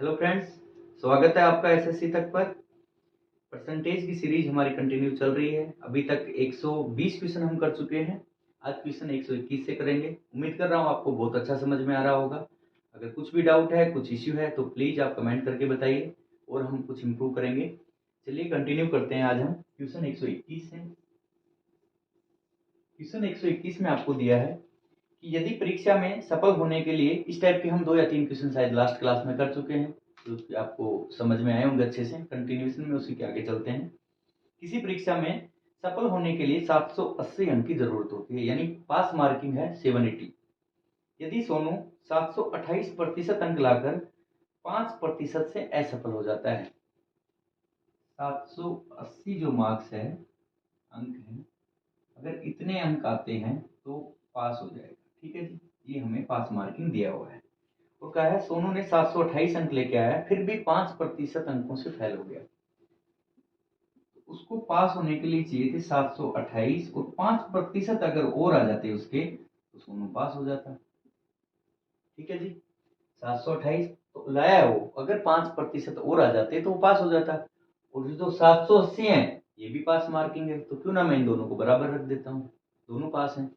Hello friends, स्वागत है आपका एसएससी तक पर। परसेंटेज की सीरीज हमारी कंटिन्यू चल रही है। अभी तक 120 क्वेश्चन हम कर चुके हैं। आज क्वेश्चन 121 से करेंगे। उम्मीद कर रहा हूँ आपको बहुत अच्छा समझ में आ रहा होगा। अगर कुछ भी डाउट है, कुछ इश्यू है तो प्लीज़ आप कमेंट करके बताइए और हम कुछ इम्प्रूव करेंगे। चलिए कंटिन्यू करते हैं। आज हम क्वेश्चन 121 है। क्वेश्चन 121 में आपको दिया है कि यदि परीक्षा में सफल होने के लिए, इस टाइप के हम 2 या 3 क्वेश्चन शायद लास्ट क्लास में कर चुके हैं, जो कि आपको समझ में आए होंगे अच्छे से। कंटिन्यूएशन में उसी के आगे चलते हैं। किसी परीक्षा में सफल होने के लिए 780 अंक की जरूरत होती है, यानी पास मार्किंग है 780। यदि सोनू 728% अंक लाकर 5% से असफल हो जाता है। 780 जो मार्क्स है, अंक है, अगर इतने अंक आते हैं तो पास हो जाएगा। ठीक है जी, ये हमें पास मार्किंग दिया हुआ है। और कहा है सोनू ने 728 अंक लेके आया, फिर भी 5% अंकों से फेल हो गया। उसको पास होने के लिए चाहिए थे 728, और 5% अगर और आ जाते उसके तो सोनू पास हो जाता। ठीक है जी, 728 तो लाया है वो, अगर 5% और आ जाते तो वो पास हो जाता। और जो 780 है, ये भी पास मार्किंग है, तो क्यों ना मैं इन दोनों को बराबर रख देता हूँ। दोनों पास हैं,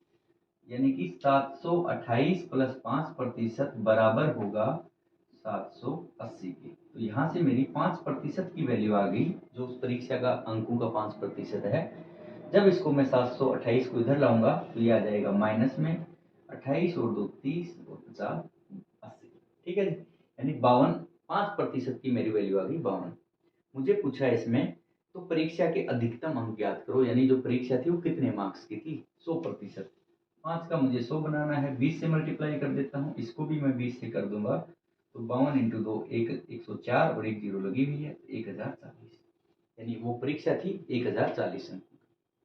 यानी कि 728 प्लस 5% बराबर होगा 780 के। तो यहाँ से मेरी 5% की वैल्यू आ गई, जो उस परीक्षा का अंकों का 5% है। जब इसको मैं 728 को इधर लाऊंगा तो ये आ जाएगा माइनस में 28 और 2 30 और 50 80। ठीक है जी, यानी 52, 5% की मेरी वैल्यू आ गई 52। मुझे पूछा है इसमें, तो परीक्षा के अधिकतम अंक याद करो, यानी जो परीक्षा थी वो कितने मार्क्स की थी, 100%। 5 का मुझे 100 बनाना है, 20 से मल्टीप्लाई कर देता हूँ, इसको भी मैं 20 से कर दूंगा। तो 52 इंटू 2 104 और एक जीरो लगी हुई है, 1040, यानी वो परीक्षा थी 1040 अंक।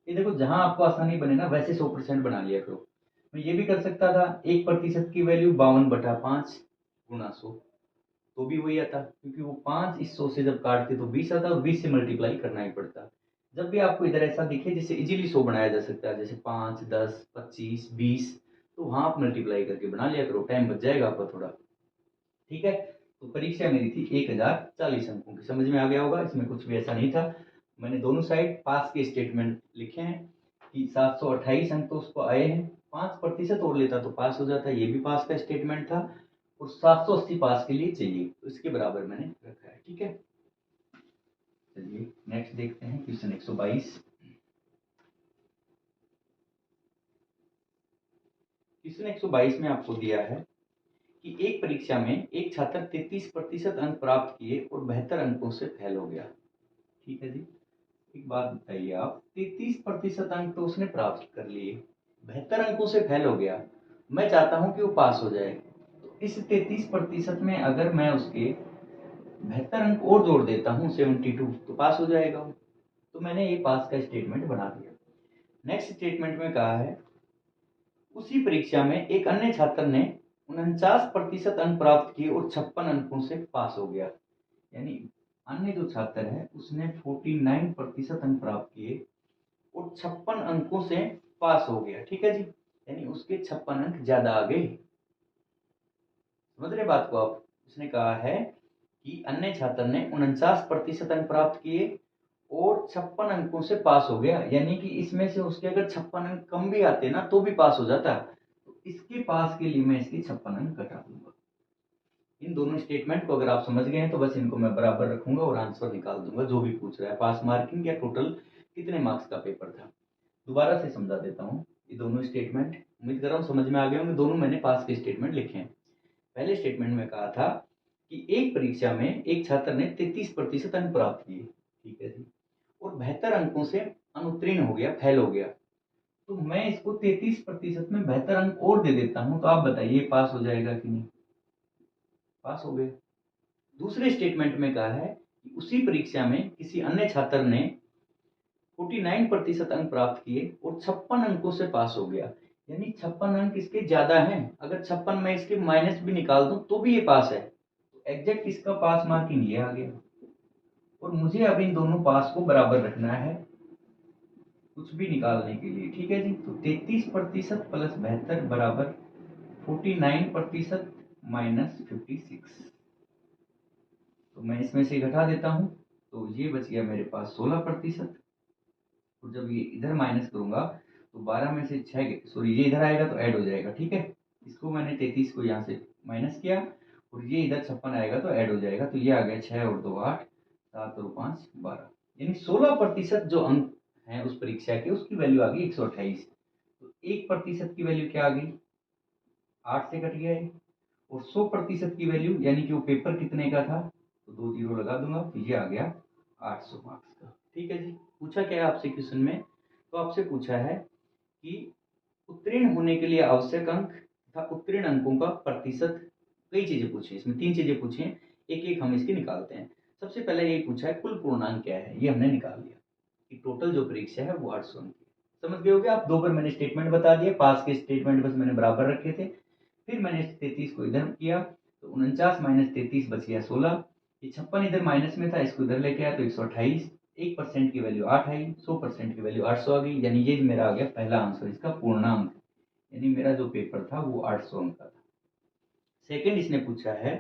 ये देखो, जहां आपको आसानी बने ना वैसे 100% बना लिया करो। मैं ये भी कर सकता था 1% की वैल्यू 52/5 गुणा 100, तो भी वही आता, क्योंकि वो 5 इस 100 से जब काटते तो 20 आता, और 20 से मल्टीप्लाई करना ही पड़ता। जब भी आपको इधर ऐसा दिखे जिससे इजीली 100 बनाया जा सकता है, जैसे 5 10 25 20, तो वहां आप मल्टीप्लाई करके बना लिया करो, टाइम बच जाएगा आपका थोड़ा। ठीक है, तो परीक्षा मेरी थी 1040 अंकों की। समझ में आ गया होगा, इसमें कुछ भी ऐसा नहीं था। मैंने दोनों साइड पास के स्टेटमेंट लिखे हैं कि 728 अंक तो उसको आए हैं, 5% और लेता तो पास हो जाता, ये भी पास का स्टेटमेंट था। और 780 पास के लिए चाहिए, तो इसके बराबर मैंने रखा है। ठीक है, चलिए नेक्स्ट देखते हैं क्वेश्चन 122। क्वेश्चन 122 में आपको दिया है कि एक परीक्षा में एक छात्र 33% अंक प्राप्त किए और 72 अंकों से फेल हो गया। ठीक है जी, एक बात बताइए आप, 33% अंक तो उसने प्राप्त कर लिए, 72 अंकों से फेल हो गया। मैं चाहता हूं कि वो पास हो जाए, तो इस 33% में अगर मैं उसके 72 अंक और जोड़ देता हूँ 72, तो पास हो जाएगा वो। तो मैंने ये पास का स्टेटमेंट बना दिया। नेक्स्ट स्टेटमेंट में कहा है, उसी परीक्षा में एक अन्य छात्र ने 49% अंक प्राप्त किए और 56 अंकों से पास हो गया। यानी अन्य जो छात्र है उसने 49% अंक प्राप्त किए और 56 अंकों से पास हो गया। ठीक है जी, यानी उसके 56 अंक ज्यादा आ गए। समझ रहे बात को आप। उसने कहा है कि अन्य छात्र ने 49% अंक प्राप्त किए और 56 अंकों से पास हो गया, यानी कि इसमें से उसके अगर 56 अंक कम भी आते ना तो भी पास हो जाता। तो इसके पास के लिए मैं इसके 56 अंक घटा दूंगा। इन दोनों स्टेटमेंट को अगर आप समझ गए हैं तो बस इनको मैं बराबर रखूंगा और आंसर निकाल दूंगा, जो भी पूछ रहा है, पास मार्किंग या टोटल कितने मार्क्स का पेपर था। दोबारा से समझा देता हूँ ये दोनों स्टेटमेंट, उम्मीद कर रहा हूँ समझ में आ गए होंगे। दोनों मैंने पास के स्टेटमेंट लिखे हैं। पहले स्टेटमेंट में कहा था कि एक परीक्षा में एक छात्र ने 33% अंक प्राप्त किए, ठीक है जी, और 72 अंकों से अनुत्तीर्ण हो गया, फेल हो गया। तो मैं इसको 33% में 72 अंक और दे देता हूं, तो आप बताइए पास हो जाएगा कि नहीं। पास हो गए। दूसरे स्टेटमेंट में कहा है कि उसी परीक्षा में किसी अन्य छात्र ने 49% अंक प्राप्त किए और 56 अंकों से पास हो गया, यानी 56 अंक इसके ज्यादा हैं। अगर 56 में इसके माइनस भी निकाल दूं तो भी ये पास है, तो एग्जैक्ट इसका पास मार्किंग ये आ गया। और मुझे अब इन दोनों पास को बराबर रखना है कुछ भी निकालने के लिए। ठीक है जी, तो 33% प्लस 72 बराबर 49% माइनस 56। तो मैं इसमें से घटा देता हूँ, तो ये बच गया मेरे पास 16%। और जब ये इधर माइनस करूंगा तो 12 में से 6, सॉरी ये इधर आएगा तो ऐड हो जाएगा, ठीक है। इसको मैंने 33 को यहाँ से माइनस किया और ये इधर 56 आएगा तो ऐड हो जाएगा, तो ये आ गया 6 और 2 8, 7 और 5 12, यानी 16% जो अंक हैं उस परीक्षा के, उसकी वैल्यू आ गई 128। तो 1% की वैल्यू क्या आ गई, 8 से कट गया है। और 100% की वैल्यू यानी कि वो पेपर कितने का था, तो 2 जीरो लगा दूंगा, तो ये आ गया 800 मार्क्स का। ठीक है जी। पूछा क्या है आपसे क्वेश्चन में, तो आपसे पूछा है कि उत्तीर्ण होने के लिए आवश्यक अंक तथा उत्तीर्ण अंकों का प्रतिशत। कई चीजें पूछी, इसमें 3 चीजें पूछी हैं, एक एक हम इसकी निकालते हैं। सबसे पहले ये पूछा है कुल पूर्णांक क्या है, ये हमने निकाल लिया कि टोटल जो परीक्षा है वो 800 अंक की। समझ गए होगे आप, 2 बार मैंने स्टेटमेंट बता दिए, पास के स्टेटमेंट बस मैंने बराबर रखे थे। फिर मैंने 33 को इधर किया तो 49 माइनस 33 बच गया 16। ये 56 इधर माइनस में था, इसको इधर लेके आया तो 128। 1% की वैल्यू 8 आई, 100% की वैल्यू 800 आ गई, यानी ये मेरा आ गया पहला आंसर, इसका पूर्णांक, यानी मेरा जो पेपर था वो 800 अंक का था। सेकंड इसने पूछा है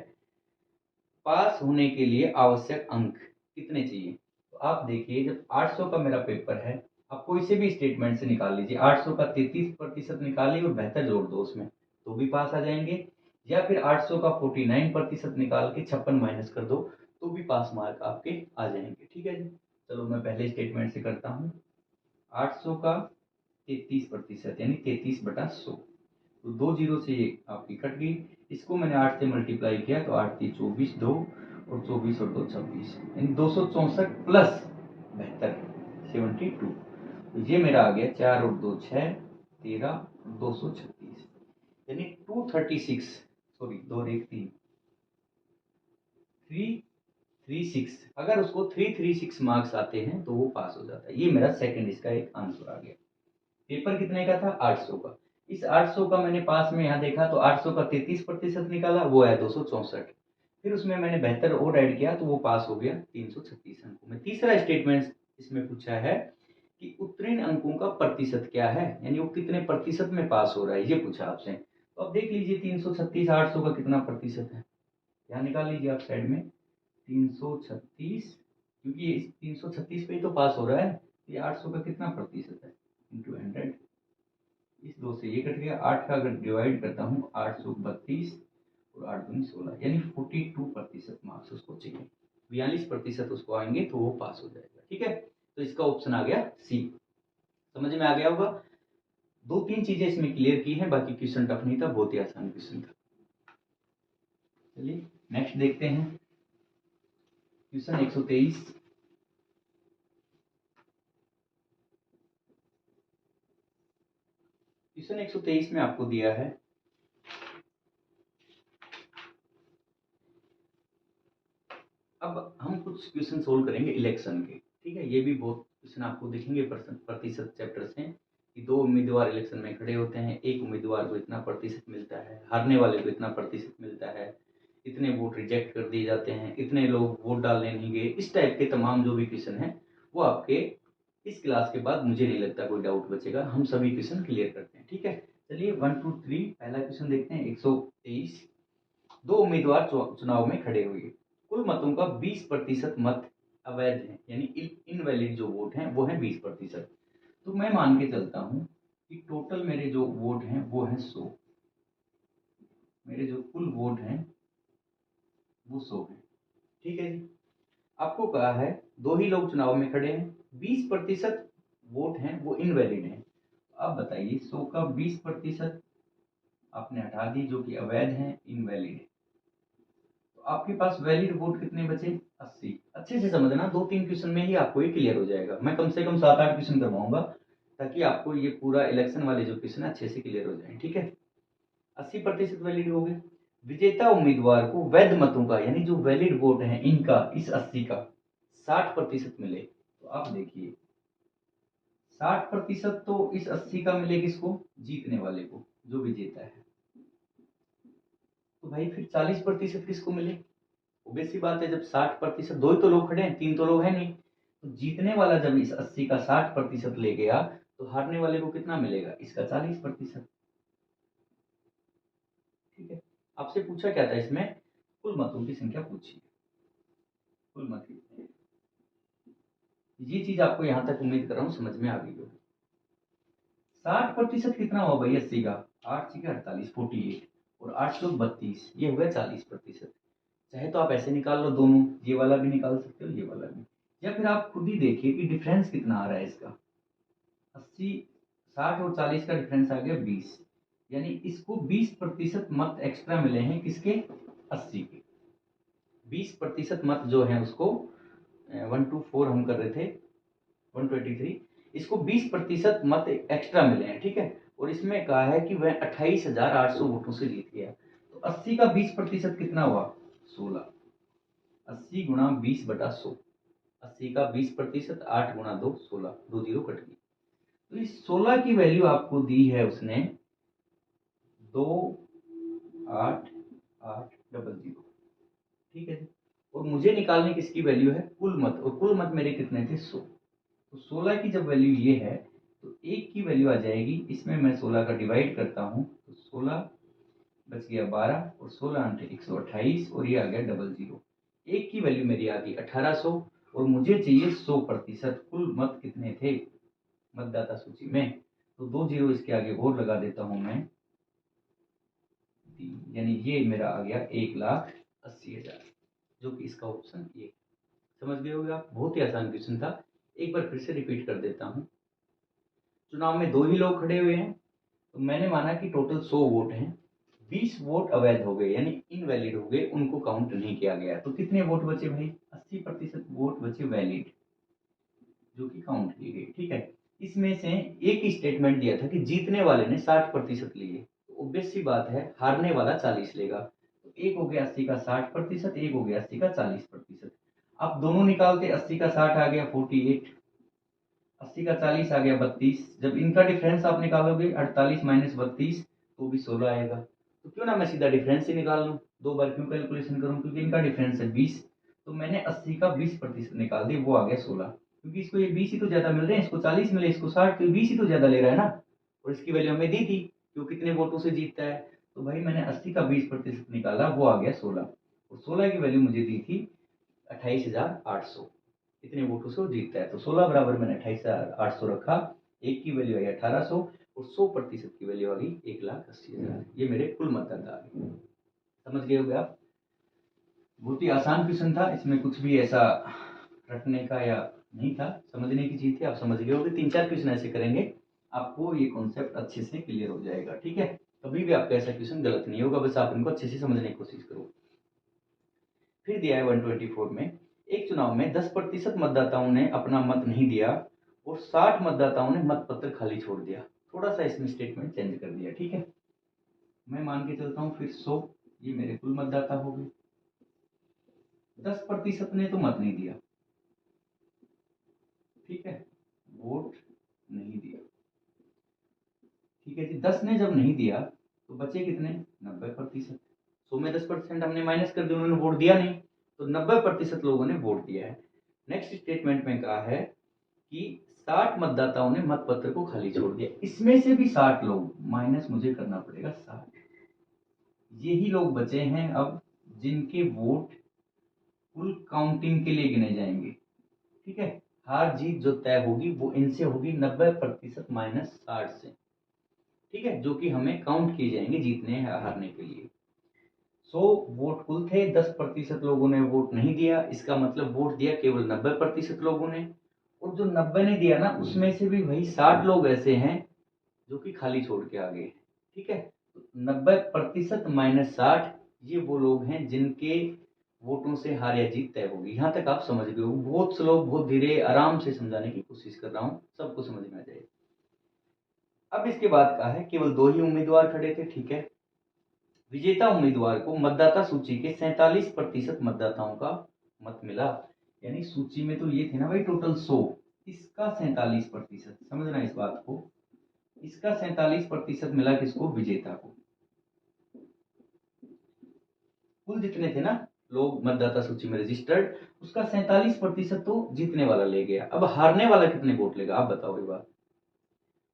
पास होने के लिए आवश्यक अंक कितने चाहिए। तो आप देखिए जब 800 का मेरा पेपर है, आप कोई से भी स्टेटमेंट से निकाल लीजिए, 800 का 33% निकालिए और बेहतर जोड़ दो उसमें, तो भी पास आ जाएंगे। या फिर 800 का 49% निकाल के 56 माइनस कर दो, तो भी पास मार्क आपके आ जाएंगे। ठीक है जी। चलो मैं पहले स्टेटमेंट से करता हूँ। 800 का 33% यानी 33/100, तो 2 जीरो से ये आपकी कट गई। इसको मैंने 8 से मल्टीप्लाई किया तो 8 3 24, 2 और 24 और 2 26, यानी 264 प्लस 72 72। तो ये मेरा आ गया 4 और 2 6 13 236, यानी 236, सॉरी 2 और 1 3 336। अगर उसको 336 मार्क्स आते हैं तो वो पास हो जाता है। ये मेरा सेकंड इसका एक आंसर आ गया। पेपर कितने का था, 800 का। इस 800 का मैंने पास में यहाँ देखा तो 800 का 33% निकाला, वो है 264। फिर उसमें मैंने 72 और ऐड किया तो वो पास हो गया 336 अंकों में। तीसरा स्टेटमेंट इसमें पूछा है कि उत्तीर्ण अंकों का प्रतिशत क्या है, यानी वो कितने प्रतिशत में पास हो रहा है, ये पूछा आपसे। तो अब देख लीजिए 336 800 का कितना प्रतिशत है, यहाँ निकाल लीजिए आप साइड में 336, क्योंकि इस 336 पे ही तो पास हो रहा है, ये 800 का कितना प्रतिशत है इंटू 100। इस 2 से ये कट गया, 8 का अगर डिवाइड करता हूँ 832 और 8 दूनी 16, यानी 42% मार्क्स उसको चाहिए। 42% उसको आएंगे तो वो पास हो जाएगा। ठीक है, तो इसका ऑप्शन आ गया सी। समझ में आ गया होगा। 2-3 चीजें इसमें क्लियर की हैं, बाकी क्वेश्चन टफ नहीं था, बहुत ही आसान क्वेश्चन था। चलिए नेक्स्ट देखते हैं क्वेश्चन 123। क्वेश्चन 123 में आपको दिया है अब हम कुछ क्वेश्चन सोल्व करेंगे इलेक्शन के। ठीक है, ये भी बहुत क्वेश्चन आपको दिखेंगे प्रतिशत चैप्टर से कि 2 उम्मीदवार इलेक्शन में खड़े होते हैं, एक उम्मीदवार को इतना प्रतिशत मिलता है, हारने वाले को इतना प्रतिशत मिलता है, इतने वोट रिजेक्ट कर दिए जाते हैं, इतने लोग वोट डालने नहीं गए। इस टाइप के तमाम जो भी क्वेश्चन है वो आपके इस क्लास के बाद मुझे नहीं लगता कोई डाउट बचेगा, हम सभी क्वेश्चन क्लियर करते हैं। ठीक है, चलिए 1 2 3 पहला क्वेश्चन देखते हैं। 123, 2 उम्मीदवार चुनाव में खड़े हुए, कुल मतों का 20% मत अवैध है, यानी इनवैलिड जो वोट हैं वो है 20%। तो मैं मान के चलता हूं कि टोटल मेरे जो वोट हैं वो है 100, मेरे जो कुल वोट हैं वो 100 है। ठीक है जी। आपको कहा है 2 ही लोग चुनाव में खड़े हैं, 20% वोट हैं वो इनवैलिड हैं। आप बताइए 100 का 20% आपने हटा दी जो कि अवैध है, इनवैलिड है, तो आपके पास वैलिड वोट कितने बचे, 80। अच्छे से समझना, 2-3 क्वेश्चन में ही आपको ये क्लियर हो जाएगा। मैं कम से कम 7-8 क्वेश्चन करवाऊंगा ताकि आपको ये पूरा इलेक्शन वाले जो क्वेश्चन है अच्छे से क्लियर हो जाए। ठीक है, 80% वैलिड हो गए। विजेता उम्मीदवार को वैध मतों का, यानी जो वैलिड वोट है इनका, इस 80 का 60% मिले। तो आप देखिए 60% तो इस 80 का मिले किसको, जीतने वाले को, जो विजेता है। तो भाई फिर 40% किसको मिले, ऑब्वियस सी बात है, जब 60%, 2 ही तो लोग खड़े हैं, 3 तो लोग हैं नहीं, तो जीतने वाला जब इस 80 का 60% ले गया तो हारने वाले को कितना मिलेगा, इसका 40%। ठीक है, आपसे पूछा क्या था इसमें, कुल मतों की संख्या पूछी। कुल मत कितने हैं। ये चीज आपको यहाँ तक उम्मीद कर रहा हूँ समझ में आ गई होगी। 60% कितना हुआ भाई 80 का? 8 6 48 48 और 8 चौक 32, ये हो गया 40%। चाहे तो आप ऐसे निकाल लो दोनों, ये वाला भी निकाल सकते हो ये वाला भी, या फिर आप खुद ही देखिए कि डिफरेंस कितना आ रहा है इसका। 80 60 और 40 का डिफरेंस आ गया 20, यानी इसको 20% मत एक्स्ट्रा मिले हैं किसके? 80 के। 20% मत जो है उसको 124 हम कर रहे थे 123, इसको 20% मत एक्स्ट्रा मिले हैं, ठीक है। और इसमें कहा है कि वह 28,800 वोटों से जीत गया। तो 80 का 20% कितना हुआ? 16। 80 गुणा 20/100, 80 का 20%, 8 गुणा 2 16, 2 जीरो कट गई। तो इस 16 की वैल्यू आपको दी है उसने 2880, ठीक है जी। और मुझे निकालने किसकी वैल्यू है? कुल मत, और कुल मत मेरे कितने थे? 100। तो 16 की जब वैल्यू ये है तो एक की वैल्यू आ जाएगी, इसमें मैं 16 का डिवाइड करता हूँ तो 16 बच गया 12 और 16 अंटे 128 और ये आ गया 00। एक की वैल्यू मेरी आ गई 1800 और मुझे चाहिए 100%। कुल मत कितने थे मतदाता सूची में? तो 2 जीरो इसके आगे और लगा देता हूं मैं, यानी ये मेरा आ गया 1,80,000, जो कि इसका ऑप्शन ए। समझ गए होगे आप? बहुत ही आसान क्वेश्चन था। एक बार फिर से रिपीट कर देता हूँ। चुनाव में 2 ही लोग खड़े हुए हैं, तो मैंने माना कि टोटल 100 वोट हैं, 20 वोट अवैध हो गए यानी इनवैलिड हो गए, उनको काउंट नहीं किया गया। तो कितने वोट बचे भाई? 80% वोट बचे वैलिड, जो कि काउंट किए गए, ठीक है। इसमें से एक ही स्टेटमेंट दिया था कि जीतने वाले ने 60% लिए, तो ऑब्वियस सी बात है हारने वाला 40 लेगा। तो एक हो गया 80 का 60%, एक हो गया 80 का 40%। आप दोनों निकालते, 80 का 60 आ गया 48, 80 का 40 आ गया 32। जब इनका डिफरेंस आप निकालोगे 48 माइनस 32 तो भी 16 आएगा। तो क्यों ना मैं सीधा डिफरेंस ही निकाल लूँ, दो बार क्यों कैलकुलेशन करूँ, क्योंकि इनका डिफरेंस है 20। तो मैंने 80 का 20% निकाल दिया, वो आ गया 16, क्योंकि इसको ये 20 ही तो ज्यादा मिल रहे हैं, इसको 40 मिले इसको 60, तो 20 ही तो ज्यादा ले रहा है ना। और इसकी वैल्यू हमें दी थी कि वो कितने वोटों से जीतता है। तो भाई मैंने 80 का 20% निकाला, वो आ गया 16, और 16 की वैल्यू मुझे दी थी 28,800, इतने वोटों से वो जीतता है। तो 16 बराबर मैंने 28,800 रखा, एक की वैल्यू आई 1800 और 100% की वैल्यू आ गई 1,80,000। ये मेरे कुल मतदाता आ गए। समझ गए होगे आप? बहुत ही आसान क्वेश्चन था, इसमें कुछ भी ऐसा रटने का या नहीं था, समझने की चीज थी, आप समझ गए होगे। 3 4 क्वेश्चन ऐसे करेंगे, आपको ये कॉन्सेप्ट अच्छे से क्लियर हो जाएगा, ठीक है। कभी भी आपका ऐसा क्वेश्चन गलत नहीं होगा, बस आप इनको अच्छे से समझने की कोशिश करो। फिर दिया है 124 में, एक चुनाव में 10% मतदाताओं ने अपना मत नहीं दिया और 60 मतदाताओं ने मतपत्र खाली छोड़ दिया। थोड़ा सा इसमें स्टेटमेंट चेंज कर दिया, ठीक है। मैं मान के चलता हूँ फिर 100, ये मेरे कुल मतदाता हो गए। 10% ने तो मत नहीं दिया, ठीक है, वोट नहीं दिया, ठीक है जी। 10 ने जब नहीं दिया तो बचे कितने? 90%। 100 में 10% हमने माइनस कर दिया, उन्होंने वोट दिया नहीं, तो 90% लोगों ने वोट दिया है। नेक्स्ट स्टेटमेंट में कहा है कि 60 मतदाताओं ने मतपत्र को खाली छोड़ दिया। इसमें से भी 60 लोग, माइनस मुझे करना पड़ेगा 60, यही लोग बचे हैं अब जिनके वोट कुल काउंटिंग के लिए गिने जाएंगे, ठीक है। हार जीत जो तय होगी वो इनसे होगी 90% माइनस 60 से, ठीक है, जो कि हमें काउंट किए जाएंगे जीतने या हारने के लिए। 100 वोट कुल थे, 10% लोगों ने वोट नहीं दिया, इसका मतलब वोट दिया केवल 90% लोगों ने। और जो 90 ने दिया ना, उसमें से भी वही 60 लोग ऐसे हैं जो कि खाली छोड़ के आ गए, ठीक है। 90% माइनस 60, ये वो लोग हैं जिनके वोटों से हार या जीत तय होगी। यहाँ तक आप समझ गए हो? बहुत स्लो, बहुत धीरे, आराम से समझाने की कोशिश कर रहा हूँ, सबको समझ में आ जाए। अब इसके बाद कहा है केवल 2 ही उम्मीदवार खड़े थे, ठीक है। विजेता उम्मीदवार को मतदाता सूची के 47% मतदाताओं का मत मिला, यानी सूची में तो ये थे ना भाई टोटल 100, इसका 47%, समझना इस बात को, इसका 47% मिला किसको? विजेता को। कुल जितने थे ना लोग मतदाता सूची में रजिस्टर्ड, उसका 47% तो जीतने वाला ले गया। अब हारने वाला कितने वोट लेगा आप बताओ ये बात?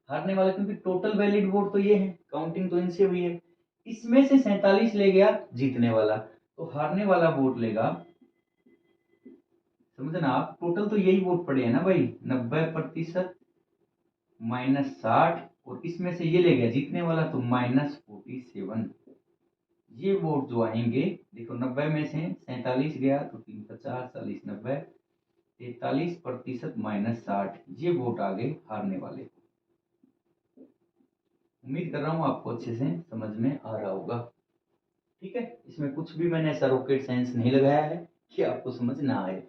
हारने वाला, क्योंकि टोटल वैलिड वोट तो ये है, काउंटिंग तो इनसे हुई है, इसमें से 47 ले गया जीतने वाला, तो हारने वाला वोट लेगा समझना आप, टोटल तो यही वोट पड़े हैं ना भाई, 90% -60, और इसमें से ये ले गया जीतने वाला तो -47। ये वोट जो आएंगे, देखो 90 में से 47 गया तो 3 50 40 90, 43% -60, ये वोट आ गए हारने वाले। उम्मीद कर रहा हूँ आपको अच्छे से समझ में आ रहा होगा। ठीक है, इसमें कुछ भी मैंने ऐसा रॉकेट साइंस नहीं लगाया है कि आपको समझ ना आए।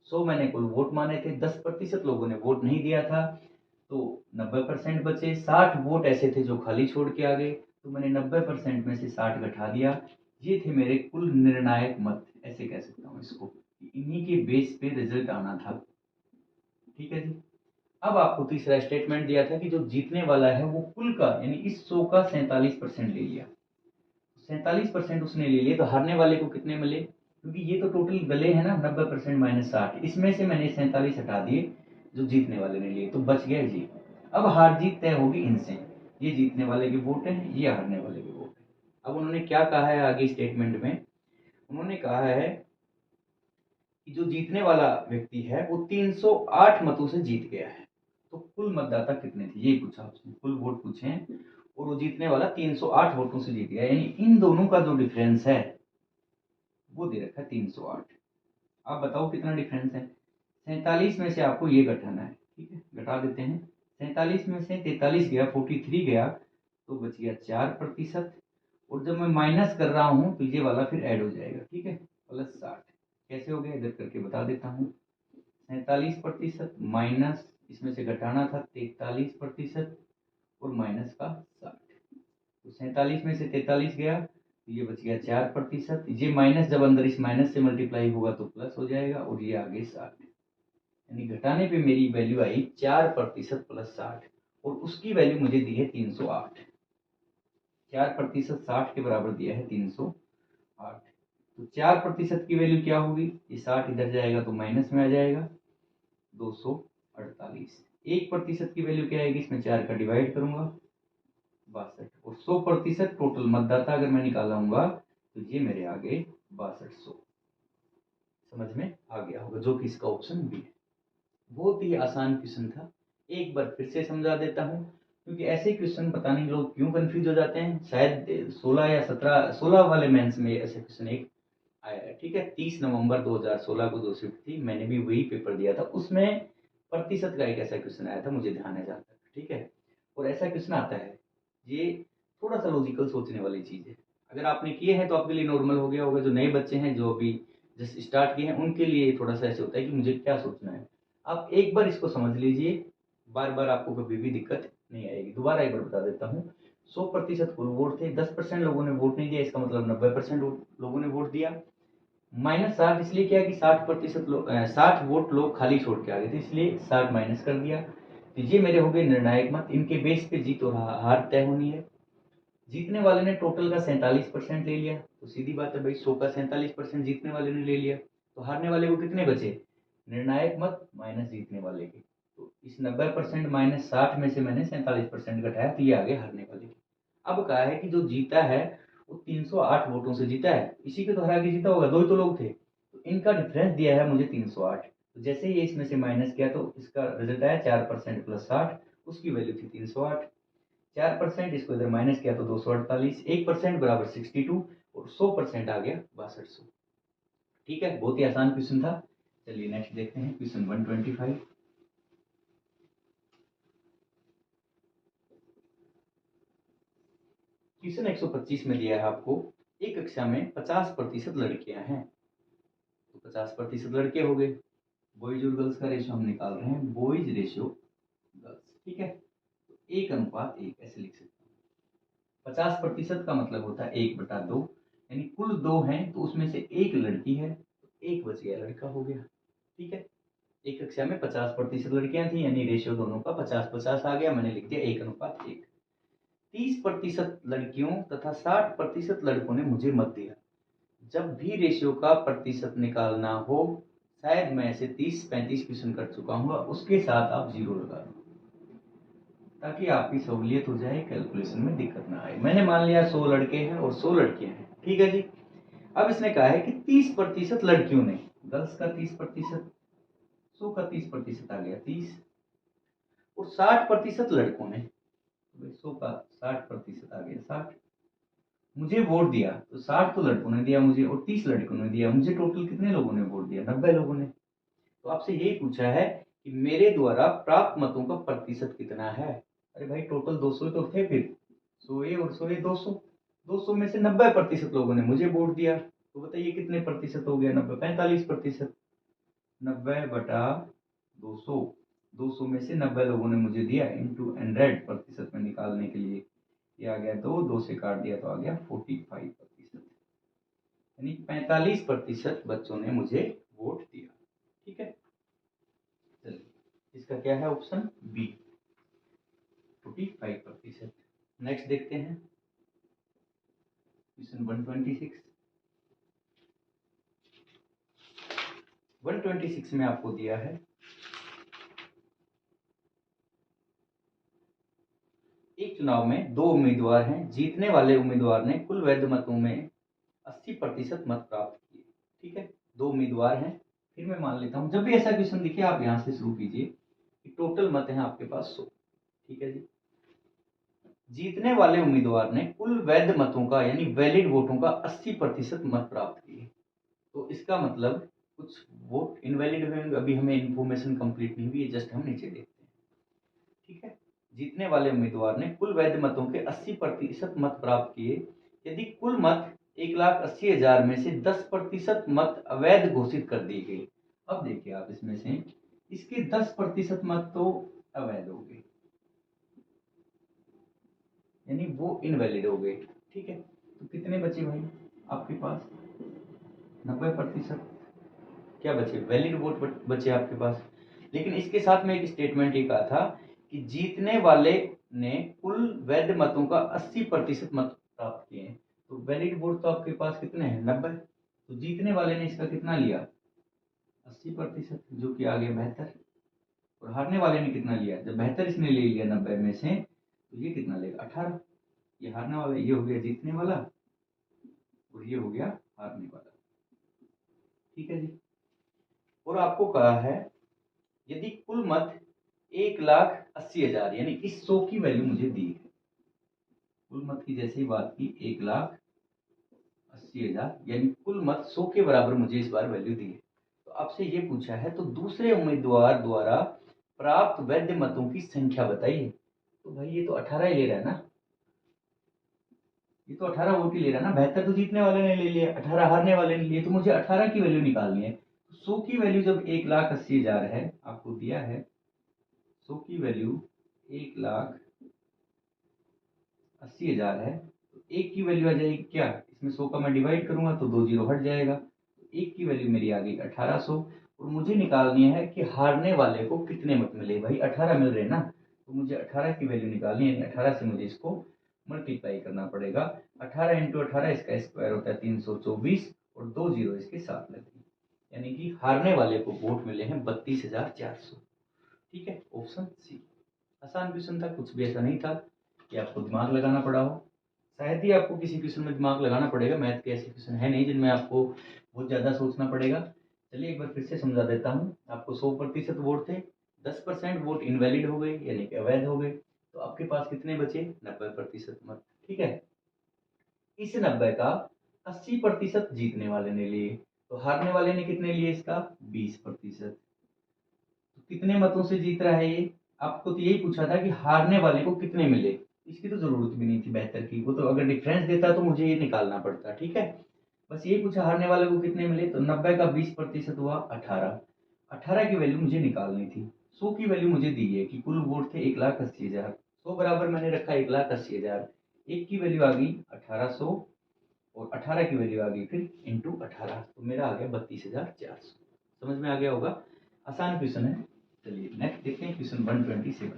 100 मैंने कुल वोट माने थे, 10% लोगों ने वोट नहीं दिया था, तो 90% बचे। 60 वोट ऐसे थे जो खाली छोड़ के आ गए, तो मैंने 90% में से 60 घटा दिया। ये थे मेरे कुल निर्णायक मत, ऐसे कह सकता हूँ इसको, इन्हीं के बेस पे रिजल्ट आना था। ठीक है जी। अब आपको तीसरा स्टेटमेंट दिया था कि जो जीतने वाला है वो कुल का, यानी इस 100 का 47% ले लिया। 47% उसने ले लिए, तो हारने वाले को कितने मिले? क्योंकि ये तो टोटल गले हैं ना, 90% -60, इसमें से मैंने 47 हटा दिए जो जीतने वाले ने लिए, तो बच गया जी। अब हार जीत तय होगी इनसे, ये जीतने वाले के वोट हैं, ये हारने वाले के वोट हैं। अब उन्होंने क्या कहा है आगे स्टेटमेंट में? उन्होंने कहा है कि जो जीतने वाला व्यक्ति है वो 308 मतों से जीत गया है। तो कुल मतदाता कितने थे ये पूछा उसने, कुल वोट पूछे हैं, और वो जीतने वाला 308 वोटों से जीत गया, यानी इन दोनों का जो डिफरेंस है वो दे रखा है 308। आप बताओ कितना डिफरेंस है? 47 में से आपको ये घटाना है, ठीक है, घटा देते हैं। 47 में से 43 गया, 43 गया, तो बच गया 4%। और जब मैं माइनस कर रहा हूं तो ये वाला फिर ऐड हो जाएगा, ठीक है, +60। कैसे हो गया इधर करके बता देता हूँ। 47% माइनस, इसमें से घटाना था 43% और माइनस का 60, तो 47 में से 43 गया तो ये बच गया 4%। ये माइनस जब अंदर इस माइनस से मल्टीप्लाई होगा तो प्लस हो जाएगा, और ये आगे 60, यानी घटाने पे मेरी वैल्यू आई 4% +60, और उसकी वैल्यू मुझे दी है 308। 4% 60 के बराबर दिया है 308, तो 4% की वैल्यू क्या होगी? ये 60 इधर जाएगा तो माइनस में आ जाएगा 248। 1% की वैल्यू क्या आएगी? इसमें 4 का डिवाइड करूंगा 62, और 100% टोटल मतदाता अगर मैं निकालूंगा तो ये मेरे आ गए 6200। समझ में आ गया होगा, जो कि इसका ऑप्शन बी है। बहुत ही आसान क्वेश्चन था, एक बार फिर से समझा देता हूँ, क्योंकि ऐसे क्वेश्चन पता नहीं लोग क्यों कंफ्यूज हो जाते हैं। शायद 16 या 17, 16 वाले मेंस में ऐसे क्वेश्चन एक आया है, ठीक है। 30 नवंबर 2016 को जो शिफ्ट थी, मैंने भी वही पेपर दिया था, उसमें प्रतिशत का एक ऐसा क्वेश्चन आया था, मुझे ध्यान है जहाँ तक, ठीक है। और ऐसा क्वेश्चन आता है, ये थोड़ा सा लॉजिकल सोचने वाली चीज है। अगर आपने किए हैं तो आपके लिए नॉर्मल हो गया होगा, जो नए बच्चे हैं जो अभी जस्ट स्टार्ट किए हैं उनके लिए थोड़ा सा ऐसे होता है कि मुझे क्या सोचना है। आप एक बार इसको समझ लीजिए, बार बार आपको कभी भी दिक्कत नहीं आएगी। दोबारा एक बार बता देता हूँ, 100% कुल वोट थे, 10% लोगों ने वोट नहीं दिया, इसका मतलब 90% लोगों ने वोट दिया। -60 इसलिए किया कि 60% लोग 60 वोट लोग खाली छोड़ के आ गए थे, इसलिए 60 माइनस कर दिया। तो ये मेरे हो गए निर्णायक मत, इनके बेस पे जीत और हार तय होनी है। जीतने वाले ने टोटल का 47% ले लिया, तो सीधी बात है भाई, 100 का 47% जीतने वाले ने ले लिया, तो हारने वाले को कितने बचे? निर्णायक मत माइनस जीतने वाले के, तो इस 90% -60 में से मैंने 47% घटाया, तो ये आगे हारने वाले के। अब कहा है कि जो जीता है वो 308 वोटों से जीता है, इसी के तो हरा के जीता होगा, दो ही तो लोग थे, तो इनका डिफरेंस दिया है मुझे 308। तो जैसे ही इसमें से माइनस किया तो इसका रिजल्ट आया 4% +60, उसकी वैल्यू थी 308। 4% इसको इधर माइनस किया तो 248, 1% बराबर 62, और 100% आ गया 6200। ठीक है, बहुत ही आसान क्वेश्चन था। चलिए नेक्स्ट देखते हैं, क्वेश्चन 125। क्वेश्चन 125 में दिया है आपको, एक कक्षा में 50% लड़कियां हैं, तो 50% लड़के हो गए। बॉयज और गर्ल्स का रेशियो हम निकाल रहे हैं, बॉयज रेशियो गर्ल्स, ठीक है। तो 1:1 ऐसे लिख सकते हैं। 50% का मतलब होता है 1/2, यानी कुल 2 हैं तो उसमें से एक लड़की है, तो एक बच गया, लड़का हो गया। ठीक है, एक कक्षा में 50% लड़कियां थी, यानी रेशियो दोनों का 50-50 आ गया, मैंने लिख दिया 1:1। 30% लड़कियों तथा 60% लड़कों ने मुझे मत दिया। जब भी रेशियो का प्रतिशत निकालना हो, शायद मैं ऐसे 30-35 क्वेश्चन कर चुका हूँ, उसके साथ आप 0 लगा दो, ताकि आपकी सहूलियत हो जाए, कैलकुलेशन में दिक्कत ना आए। मैंने मान लिया 100 लड़के हैं और 100 लड़कियां हैं, ठीक है जी। अब इसने कहा है कि 30% लड़कियों ने, गर्ल्स का 30%, 100 का 30% आ गया 30, और 60% लड़कों ने, 100 का 60% आ गया 60, मुझे वोट दिया, तो 60 तो लड़कों ने दिया मुझे और 30 लड़कों ने दिया मुझे, टोटल कितने लोगों ने वोट दिया? 90 लोगों ने। तो आपसे यही पूछा है कि मेरे द्वारा प्राप्त मतों का प्रतिशत कितना है। अरे भाई टोटल 200 तो थे, फिर 100 और 100 200, 200 में से 90% लोगों ने मुझे वोट दिया, तो बताइए कितने प्रतिशत हो गया? 90, 45%। 90/200, 200 में से 90 लोगों ने मुझे दिया इंटू 100% में निकालने के लिए ये आ गया 2 से काट दिया तो आ गया 45%, यानी 45% बच्चों ने मुझे वोट दिया। ठीक है, चलिए इसका क्या है ऑप्शन बी, 45%। नेक्स्ट देखते हैं क्वेश्चन 126। 126 में आपको दिया है एक चुनाव में 2 उम्मीदवार हैं, जीतने वाले उम्मीदवार ने कुल वैध मतों में 80% मत प्राप्त किए। ठीक है, 2 उम्मीदवार हैं, फिर मैं मान लेता हूं जब भी ऐसा क्वेश्चन दिखे आप यहां से शुरू कीजिए कि टोटल मत हैं आपके पास 100। ठीक है जी, जीतने वाले उम्मीदवार ने कुल वैध मतों का यानी वैलिड वोटों का 80% मत प्राप्त किए, तो इसका मतलब कुछ वोट इनवैलिड हुए, अभी हमें इंफॉर्मेशन कंप्लीट नहीं हुई है, जस्ट हम नीचे देखते हैं। ठीक है, जीतने वाले उम्मीदवार ने कुल वैध मतों के 80% मत प्राप्त किए, यदि कुल मत 1,80,000 में से 10% मत अवैध घोषित कर दिए गए। अब देखिए आप इसमें से इसके 10% मत तो अवैध हो गए, यानी वो इनवैलिड हो गए। ठीक है, तो कितने बचे भाई आपके पास? 90%। क्या बचे? वैलिड वोट बचे आपके पास। लेकिन इसके साथ में एक स्टेटमेंट ये कहा था कि जीतने वाले ने कुल वैध मतों का 80% मत प्राप्त किए हैं, तो वैलिड वोट तो आपके पास कितने हैं? 90। तो जीतने वाले ने इसका कितना लिया? 80%, जो कि आ गया 72। और हारने वाले ने कितना लिया? जब 72 इसने ले लिया 90 में से, तो ये कितना लेगा? 18। ये हारने वाला, ये हो गया जीतने वाला, और ये हो गया हारने वाला। ठीक है जी, और आपको कहा है यदि कुल मत 1,80,000 यानी इस 100 की वैल्यू मुझे दी है, कुल मत की जैसे ही बात की 1,80,000 यानी कुल मत 100 के बराबर मुझे इस बार वैल्यू दी है, तो आपसे ये पूछा है तो दूसरे उम्मीदवार द्वारा प्राप्त वैध मतों की संख्या बताइए। तो भाई ये तो 18 ही ले रहा है ना, ये तो 18 वोट ही ले रहा है ना, 72 तो जीतने वाले ने ले लिया, 18 हारने वाले ने लिए, तो मुझे 18 की वैल्यू निकालनी है। 100 की वैल्यू जब 1,80,000 है, आपको दिया है 100 की वैल्यू 1,80,000 है, तो एक की वैल्यू आ जाएगी क्या? इसमें 100 का मैं डिवाइड करूंगा तो 2 जीरो हट जाएगा, तो एक की वैल्यू मेरी आ गई 1800। और मुझे निकालनी है कि हारने वाले को कितने मत मिले। भाई 18 मिल रहे ना, तो मुझे 18 की वैल्यू निकालनी है, यानी 18 से मुझे इसको मल्टीप्लाई करना पड़ेगा। 18 इंटू 18 इसका स्क्वायर होता है 324, और 2 जीरो इसके साथ लगे, यानी कि हारने वाले को वोट मिले हैं 32,400। ठीक है, ऑप्शन सी। आसान क्वेश्चन था, कुछ भी ऐसा नहीं था कि आपको दिमाग लगाना पड़ा हो। शायद ही आपको किसी क्वेश्चन में दिमाग लगाना पड़ेगा, मैथ के ऐसे क्वेश्चन है नहीं जिनमें आपको बहुत ज़्यादा सोचना पड़ेगा। चलिए एक बार फिर से समझा देता हूँ आपको। 100% वोट थे, 10% वोट इनवैलिड हो गए यानी कि अवैध हो गए, तो आपके पास कितने बचे? 90% मत। ठीक है, इस 90 का 80% जीतने वाले ने लिए, तो हारने वाले ने कितने लिए? इसका 20%। तो कितने मतों से जीत रहा है ये? आपको तो यही पूछा था कि हारने वाले को कितने मिले, इसकी तो जरूरत भी नहीं थी 72 की, वो तो अगर डिफरेंस देता तो मुझे ये निकालना पड़ता। ठीक है, बस यही पूछा हारने वाले को कितने मिले, तो 90 का 20% हुआ 18। 18 की वैल्यू मुझे निकालनी थी। 100 की वैल्यू मुझे दी है कि कुल वोट थे 1,80,000, 100 बराबर मैंने रखा 1,80,000, एक की वैल्यू आ गई 1800, और 18 की वैल्यू आ गई फिर इंटू 18, तो मेरा आ गया 32,400। समझ में आ गया होगा, आसान क्वेश्चन है। चलिए नेक्स्ट देखते हैं क्वेश्चन 127।